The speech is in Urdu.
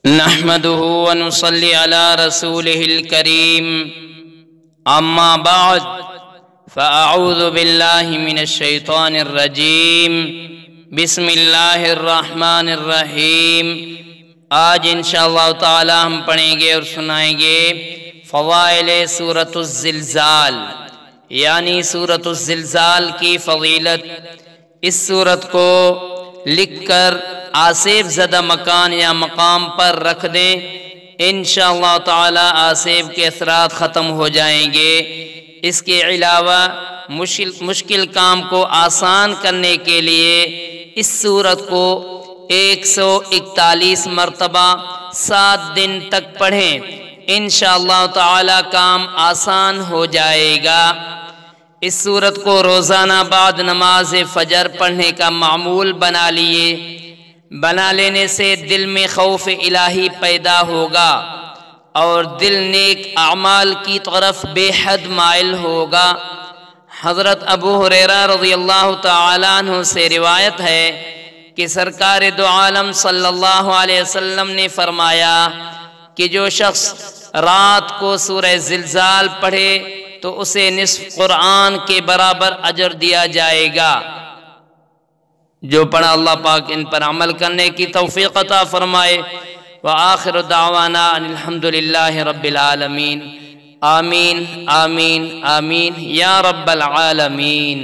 نحمده ونصلي على رسوله الكريم اما بعد فاعوذ بالله من الشيطان الرجيم بسم اللہ الرحمن الرحیم۔ آج انشاءاللہ تعالی ہم پڑھیں گے اور سنائیں گے فضائل سورۃ الزلزال، یعنی سورۃ الزلزال کی فضیلت۔ اس سورت کو لکھ کر آسیب زدہ مکان یا مقام پر رکھ دیں، انشاءاللہ تعالی آسیب کے اثرات ختم ہو جائیں گے۔ اس کے علاوہ مشکل کام کو آسان کرنے کے لیے اس سورت کو 141 مرتبہ 7 دن تک پڑھیں، انشاءاللہ تعالی کام آسان ہو جائے گا۔ اس سورت کو روزانہ بعد نماز فجر پڑھنے کا معمول بنا لینے سے دل میں خوف الہی پیدا ہوگا اور دل نیک اعمال کی طرف بے حد مائل ہوگا۔ حضرت ابو ہریرہ رضی اللہ تعالیٰ عنہ سے روایت ہے کہ سرکار دو عالم صلی اللہ علیہ وسلم نے فرمایا کہ جو شخص رات کو سورہ زلزال پڑھے تو اسے نصف قرآن کے برابر اجر دیا جائے گا۔ جو پڑھا اللہ پاک ان پر عمل کرنے کی توفیق عطا فرمائے۔ وآخر دعوانا ان الحمدللہ رب العالمین۔ آمین آمین آمین یا رب العالمین۔